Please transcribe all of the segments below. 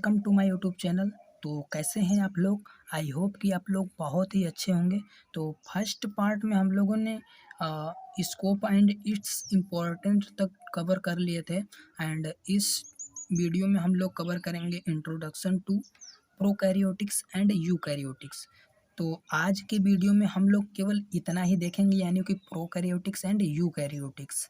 Welcome to my YouTube channel. तो कैसे हैं आप लोग? आई होप कि आप लोग बहुत ही अच्छे होंगे। तो फर्स्ट पार्ट में हम लोगों ने स्कोप एंड इट्स इम्पोर्टेंस तक कवर कर लिए थे एंड इस वीडियो में हम लोग कवर करेंगे introduction to prokaryotics and eukaryotics. तो आज के वीडियो में हम लोग केवल इतना ही देखेंगे, यानी कि प्रोकैरियोटिक्स एंड यूकैरियोटिक्स।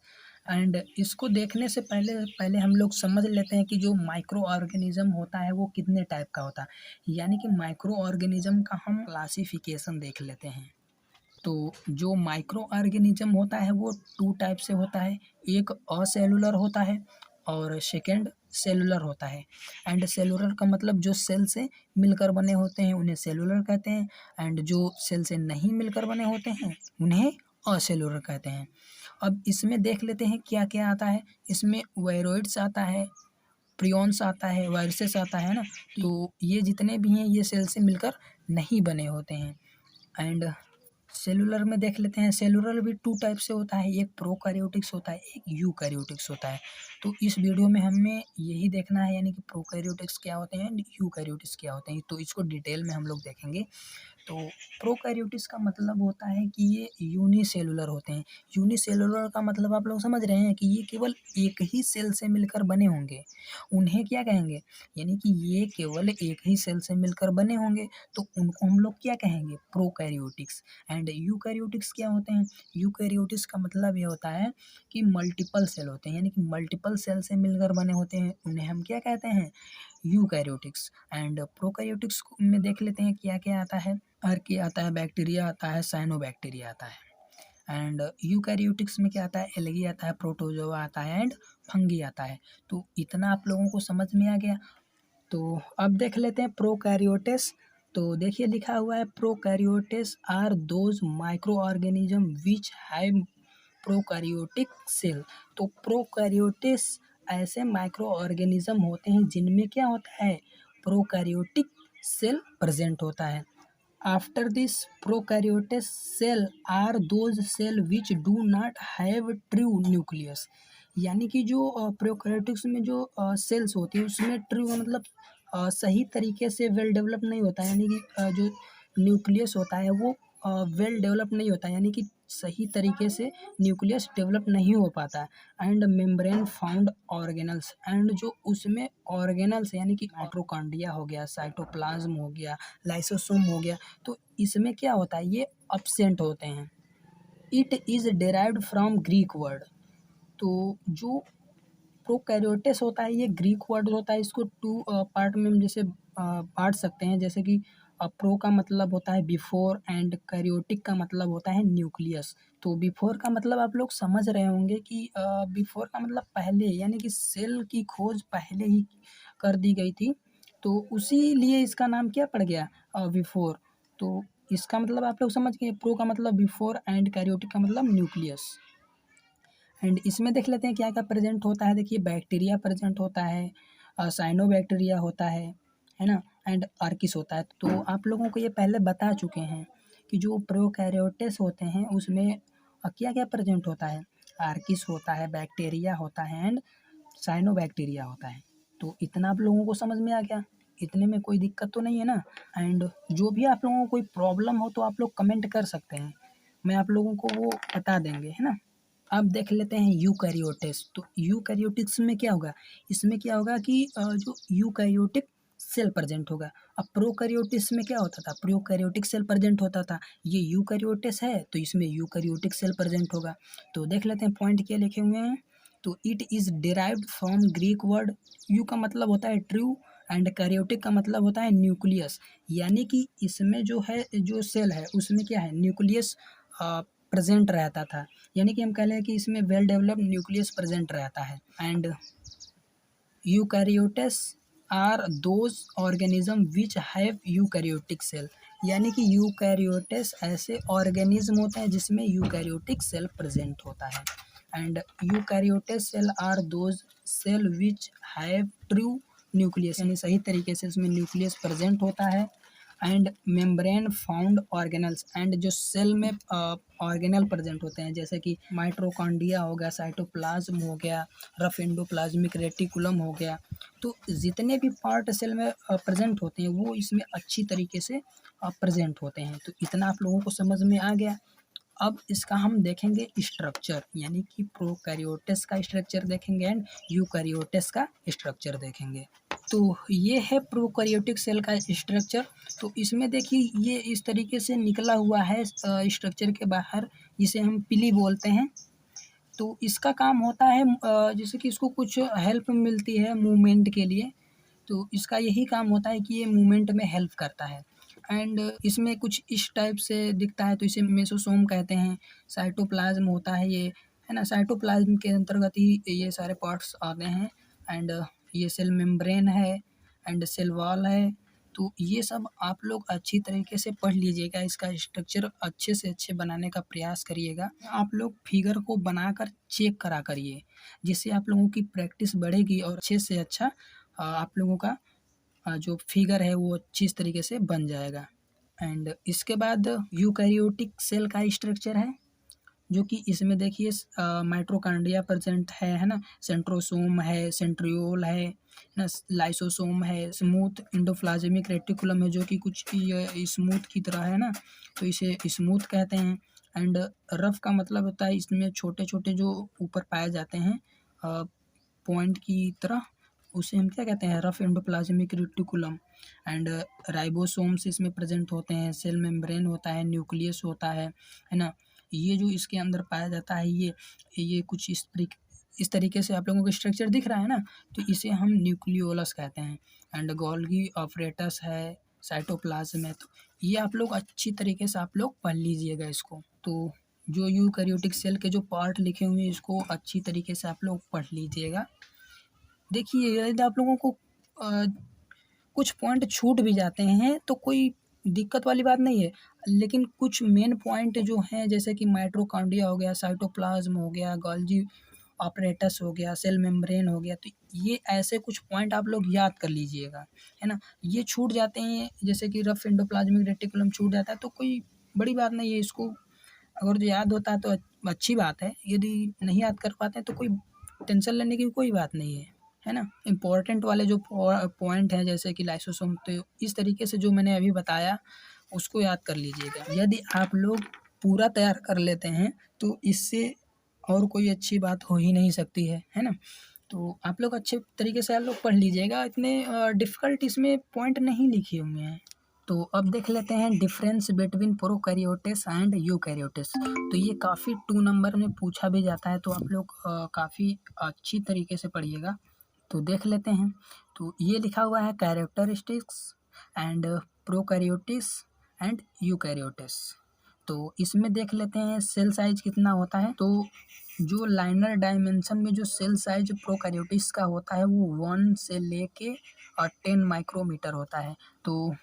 एंड इसको देखने से पहले पहले हम लोग समझ लेते हैं कि जो माइक्रो ऑर्गेनिज्म होता है वो कितने टाइप का होता है। यानी कि माइक्रो ऑर्गेनिज्म का हम क्लासिफिकेशन देख लेते हैं। तो जो माइक्रो ऑर्गेनिज्म होता है वो टू टाइप से होता है। एक असेलुलर होता है और सेकेंड सेलुलर होता है। एंड सेलुलर का मतलब जो सेल से मिलकर बने होते हैं उन्हें सेलुलर कहते हैं, एंड जो सेल से नहीं मिलकर बने होते हैं उन्हें असेलुलर कहते हैं। अब इसमें देख लेते हैं क्या क्या आता है। इसमें वायरोइड्स आता है, प्रियॉन्स आता है, वायरसेस आता है ना। तो ये जितने भी हैं ये सेल से मिलकर नहीं बने होते हैं। एंड सेलुलर में देख लेते हैं। सेलुलर भी टू टाइप से होता है, एक प्रोकैरियोटिक्स होता है, एक यूकैरियोटिक्स होता है। तो इस वीडियो में हमें यही देखना है, यानी कि प्रोकैरियोटिक्स क्या होते हैं, यूकैरियोटिक्स क्या होते हैं। तो इसको डिटेल में हम लोग देखेंगे। तो प्रोकैरियोटिक्स का मतलब होता है कि ये यूनिसेलुलर होते हैं। यूनिसेलुलर का मतलब आप लोग समझ रहे हैं कि ये केवल एक ही सेल से मिलकर बने होंगे। उन्हें क्या कहेंगे, यानी कि ये केवल एक ही सेल से मिलकर बने होंगे तो उनको हम लोग क्या कहेंगे, प्रोकैरियोटिक्स। एंड यूकैरियोटिक्स क्या होते हैं? यूकैरियोटिक्स का मतलब ये होता है कि मल्टीपल सेल होते हैं, यानी कि मल्टीपल सेल से मिलकर बने होते हैं, उन्हें हम क्या कहते हैं, यूकैरियोटिक्स। एंड प्रोकैरियोटिक्स में देख लेते हैं क्या क्या आता है। आर्की आता है, बैक्टीरिया आता है, साइनोबैक्टीरिया आता है। एंड यूकैरियोटिक्स में क्या आता है, एल्गी आता है, प्रोटोजोआ आता है एंड फंगी आता है। तो इतना आप लोगों को समझ में आ गया। तो अब देख लेते हैं प्रोकैरियोट्स। तो देखिए लिखा हुआ है prokaryotes are those microorganism which have prokaryotic cell. तो प्रोकैरियोट्स ऐसे माइक्रो ऑर्गेनिज्म होते हैं जिनमें क्या होता है, प्रोकैरियोटिक सेल प्रेजेंट होता है। After this prokaryotes cell are those cell which do not have true nucleus. यानी कि जो प्रोकैरियोटिक्स में जो सेल्स होती है उसमें ट्रू का मतलब सही तरीके से वेल डेवलप नहीं होता है, यानी कि जो न्यूक्लियस होता है वो वेल डेवलप नहीं होता है, यानी कि सही तरीके से न्यूक्लियस डेवलप नहीं हो पाता है। And membrane found organelles, and जो उसमें ऑर्गेनल्स यानी कि माइटोकॉन्ड्रिया हो गया, साइटोप्लाज्म हो गया, लाइसोसोम हो गया, तो इसमें क्या होता है, ये अब्सेंट होते हैं। It is derived from Greek word. तो जो प्रोकैरियोट्स होता है ये ग्रीक वर्ड होता है। इसको टू पार्ट में हम जैसे बांट सकते हैं, जैसे कि प्रो का मतलब होता है बिफोर एंड कैरियोटिक का मतलब होता है न्यूक्लियस। तो बिफोर का मतलब आप लोग समझ रहे होंगे कि बिफोर का मतलब पहले, यानी कि सेल की खोज पहले ही कर दी गई थी, तो उसी लिए इसका नाम क्या पड़ गया, बिफोर। तो इसका मतलब आप लोग समझ गए, प्रो का मतलब बिफोर एंड कैरियोटिक का मतलब न्यूक्लियस। एंड इसमें देख लेते हैं क्या क्या प्रेजेंट होता है। देखिए बैक्टीरिया प्रेजेंट होता है, साइनोबैक्टीरिया होता है ना, एंड आर्किस होता है। तो आप लोगों को ये पहले बता चुके हैं कि जो प्रोकैरियोट्स होते हैं उसमें क्या क्या प्रेजेंट होता है, आर्किस होता है, बैक्टीरिया होता है एंड साइनोबैक्टीरिया होता है। तो इतना आप लोगों को समझ में आ गया, इतने में कोई दिक्कत तो नहीं है ना। एंड जो भी आप लोगों को कोई प्रॉब्लम हो तो आप लोग कमेंट कर सकते हैं, मैं आप लोगों को वो बता देंगे, है ना। अब देख लेते हैं यूकैरियोट्स। तो यूकैरियोटिक्स में क्या होगा, इसमें क्या होगा कि जो यूकैरियोटिक सेल प्रेजेंट होगा। अब प्रोकैरियोटिक्स में क्या होता था, प्रोकैरियोटिक सेल प्रेजेंट होता था। ये यूकैरियोट्स है तो इसमें यूकैरियोटिक सेल प्रेजेंट होगा। तो देख लेते हैं पॉइंट क्या लिखे हुए हैं। तो it is derived from Greek word, you का मतलब होता है ट्रू एंड कैरियोटिक का मतलब होता है न्यूक्लियस। यानी कि इसमें जो है, जो सेल है उसमें क्या है, न्यूक्लियस प्रेजेंट रहता था, यानी कि हम कह लें कि इसमें वेल डेवलप्ड न्यूक्लियस प्रेजेंट रहता है। And eukaryotes are those organism which have eukaryotic cell. यानी कि यूकैरियोट्स ऐसे ऑर्गेनिज्म होते हैं जिसमें यूकैरियोटिक सेल प्रेजेंट होता है। And eukaryotes cell are those cell which have true nucleus, यानी सही तरीके से इसमें न्यूक्लियस प्रेजेंट होता है। And membrane found organelles, and जो सेल में ऑर्गेनल प्रेजेंट होते हैं जैसे कि माइटोकॉन्ड्रिया हो गया, साइटोप्लाज्म हो गया, रफ एंडोप्लाज्मिक रेटिकुलम हो गया। तो जितने भी पार्ट सेल में प्रेजेंट होते हैं वो इसमें अच्छी तरीके से प्रेजेंट होते हैं। तो इतना आप लोगों को समझ में आ गया। अब इसका हम देखेंगे स्ट्रक्चर, यानी कि प्रोकैरियोट्स का स्ट्रक्चर देखेंगे एंड यूकैरियोट्स का स्ट्रक्चर देखेंगे। तो ये है प्रोकैरियोटिक सेल का स्ट्रक्चर। तो इसमें देखिए ये इस तरीके से निकला हुआ है स्ट्रक्चर के बाहर, जिसे हम पिली बोलते हैं। तो इसका काम होता है जैसे कि इसको कुछ हेल्प मिलती है मूवमेंट के लिए, तो इसका यही काम होता है कि ये मूवमेंट में हेल्प करता है। एंड इसमें कुछ इस टाइप से दिखता है, तो इसे मेसोसोम कहते हैं। साइटोप्लाज्म होता है ये, है ना, साइटोप्लाज्म के अंतर्गत ही ये सारे पार्ट्स आते हैं। एंड ये सेल मेम्ब्रेन है एंड सेल वॉल है। तो ये सब आप लोग अच्छी तरीके से पढ़ लीजिएगा, इसका स्ट्रक्चर अच्छे से अच्छे बनाने का प्रयास करिएगा। आप लोग फिगर को बनाकर चेक करा करिए, जिससे आप लोगों की प्रैक्टिस बढ़ेगी और अच्छे से अच्छा आप लोगों का जो फिगर है वो अच्छी तरीके से बन जाएगा। एंड इसके बाद यूकैरियोटिक सेल का स्ट्रक्चर है, जो कि इसमें देखिए माइटोकॉन्ड्रिया प्रेजेंट है ना, सेंट्रोसोम है, सेंट्रियोल है ना, लाइसोसोम है, स्मूथ एंडोप्लाज्मिक रेटिकुलम है जो कि कुछ ये स्मूथ की तरह है ना, तो इसे स्मूथ कहते हैं। एंड रफ का मतलब होता है इसमें छोटे छोटे जो ऊपर पाए जाते हैं पॉइंट की तरह, उसे हम क्या कहते हैं, rough endoplasmic reticulum. And ribosomes इसमें प्रेजेंट होते हैं, सेल मेम्ब्रेन होता है, न्यूक्लियस होता है ना। ये जो इसके अंदर पाया जाता है ये कुछ इस तरीके से आप लोगों को स्ट्रक्चर दिख रहा है ना, तो इसे हम न्यूक्लियोलस कहते हैं। एंड गोल्गी ऑपरेटस है, साइटोप्लाज्म है। तो ये आप लोग अच्छी तरीके से आप लोग पढ़ लीजिएगा इसको। तो जो यूकैरियोटिक सेल के जो पार्ट लिखे हुए हैं इसको अच्छी तरीके से आप लोग पढ़ लीजिएगा। देखिए यदि आप लोगों को कुछ पॉइंट छूट भी जाते हैं तो कोई दिक्कत वाली बात नहीं है, लेकिन कुछ मेन पॉइंट जो हैं जैसे कि माइटोकॉन्ड्रिया हो गया, साइटोप्लाज्म हो गया, गोल्गी ऑपरेटस हो गया, सेल मेम्ब्रेन हो गया, तो ये ऐसे कुछ पॉइंट आप लोग याद कर लीजिएगा, है ना। ये छूट जाते हैं जैसे कि रफ एंडोप्लाज्मिक रेटिकुलम छूट जाता है तो कोई बड़ी बात नहीं है, इसको अगर जो याद होता है तो अच्छी बात है, यदि नहीं याद कर पाते हैं तो कोई टेंशन लेने की कोई बात नहीं है ना। इम्पोर्टेंट वाले जो पॉइंट हैं जैसे कि लाइसोसोम, तो इस तरीके से जो मैंने अभी बताया उसको याद कर लीजिएगा। यदि आप लोग पूरा तैयार कर लेते हैं तो इससे और कोई अच्छी बात हो ही नहीं सकती है ना। तो आप लोग अच्छे तरीके से आप लोग पढ़ लीजिएगा, इतने डिफ़िकल्ट इसमें पॉइंट नहीं लिखे हुए हैं। तो अब देख लेते हैं difference between prokaryotes and eukaryotes. तो ये काफ़ी 2 नंबर में पूछा भी जाता है, तो आप लोग काफ़ी अच्छी तरीके से पढ़िएगा। तो देख लेते हैं, तो ये लिखा हुआ है characteristics and prokaryotes and eukaryotes. तो इसमें देख लेते हैं सेल साइज कितना होता है। तो जो लाइनर डायमेंशन में जो सेल साइज प्रोकैरियोट्स का होता है वो 1 से लेके 10 माइक्रोमीटर होता है। तो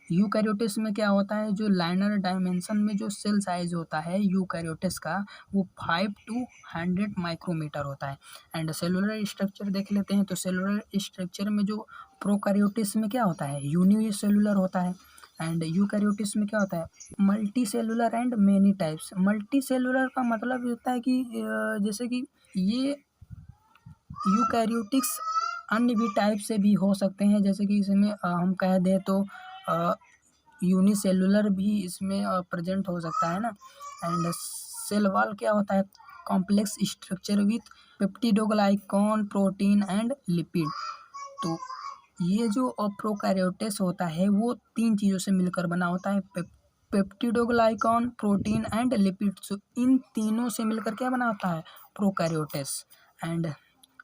यूकैरियोट्स में क्या होता है, जो लाइनर डायमेंशन में जो सेल साइज होता है यूकैरियोट्स का वो 5 to 100 माइक्रोमीटर होता है। एंड सेलुलर स्ट्रक्चर देख लेते हैं, तो सेलुलर स्ट्रक्चर में जो प्रोकैरियोट्स में क्या होता है, यूनिसेलुलर होता है। एंड यूकैरियोट्स में क्या होता है, multi cellular and many types. Multi cellular का मतलब होता है कि जैसे कि ये यूकैरियोटिक्स अन्य भी टाइप से भी हो सकते हैं, जैसे कि इसमें हम कह दें तो यूनिसेलुलर भी इसमें प्रेजेंट हो सकता है ना। एंड सेल वॉल क्या होता है, complex structure with peptidoglycan protein and lipid. तो ये जो प्रोकैरियोट्स होता है वो 3 चीज़ों से मिलकर बना होता है, पेप्टिडोग्लाइकॉन प्रोटीन एंड लिपिड। तो इन तीनों से मिलकर क्या बना होता है, प्रोकैरियोट्स। एंड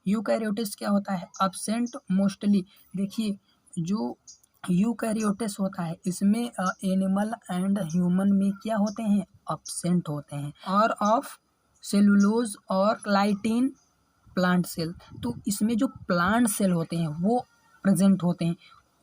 यूकैरियोट्स क्या होता है, अब्सेंट मोस्टली। देखिए जो यूकैरियोट्स होता है इसमें एनिमल एंड ह्यूमन में क्या होते हैं, अब्सेंट होते हैं, और ऑफ सेलुलोज और क्लाइटिन प्लांट सेल। तो इसमें जो प्लांट सेल होते हैं वो प्रेजेंट होते हैं।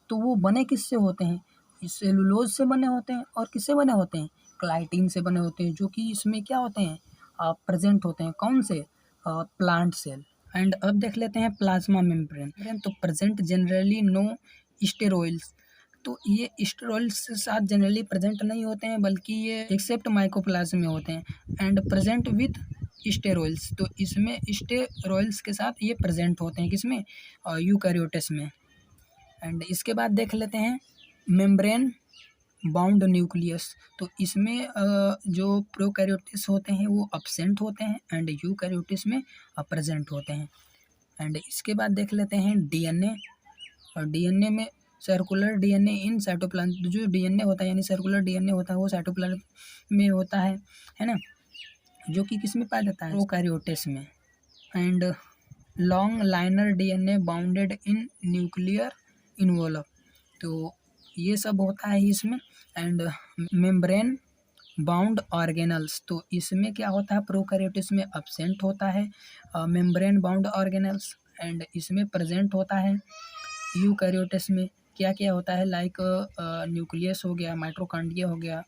तो वो बने किससे होते हैं, सेलुलोज से बने होते हैं, और किससे बने होते हैं, क्लाइटिन से बने होते हैं, जो कि इसमें क्या होते हैं, प्रेजेंट होते हैं, कौन से, प्लांट सेल। एंड अब देख लेते हैं प्लाज्मा मेम्ब्रेन। तो प्रेजेंट जनरली नो स्टेरॉइड्स। तो ये स्टेरॉइड्स के साथ जनरली प्रेजेंट नहीं होते हैं, बल्कि ये एक्सेप्ट माइकोप्लाज्म में होते हैं एंड प्रेजेंट विथ स्टेरॉइड्स। तो इसमें स्टेरॉइड्स के साथ ये प्रेजेंट होते हैं, किसमें, यूकैरियोट्स में। एंड इसके बाद देख लेते हैं मेम्ब्रेन बाउंड न्यूक्लियस। तो इसमें जो प्रोकैरियोट्स होते हैं वो अब्सेंट होते हैं एंड यूकैरियोट्स में प्रेजेंट होते हैं। एंड इसके बाद देख लेते हैं डीएनए। और डीएनए में सर्कुलर डीएनए इन साइटोप्लाज्म, जो डीएनए होता है यानी सर्कुलर डीएनए होता है वो साइटोप्लाज्म में होता है ना, जो कि किस में पाया जाता है, प्रोकैरियोट्स में। And long liner DNA bounded in nuclear involve, तो ये सब होता है इसमें। एंड मेम्ब्रेन बाउंड ऑर्गेनल्स, तो इसमें क्या होता है, प्रोकैरियोट्स में अब्सेंट होता है मेम्ब्रेन बाउंड ऑर्गेनल्स एंड इसमें प्रेजेंट होता है यूकैरियोट्स में। क्या क्या होता है, लाइक न्यूक्लियस हो गया, माइटोकॉन्ड्रिया हो गया,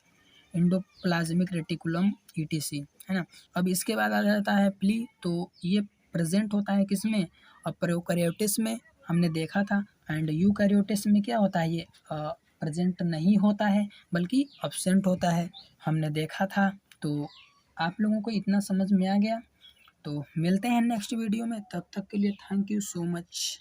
एंडोप्लाज्मिक रेटिकुलम ईटीसी, है ना। अब इसके बाद आ जाता है प्ली, तो ये प्रेजेंट होता है किसमें, प्रोकैरियोट्स में हमने देखा था। एंड यूकैरियोट्स में क्या होता है, ये प्रेजेंट नहीं होता है बल्कि अब्सेंट होता है, हमने देखा था। तो आप लोगों को इतना समझ में आ गया। तो मिलते हैं नेक्स्ट वीडियो में, तब तक के लिए थैंक यू सो मच।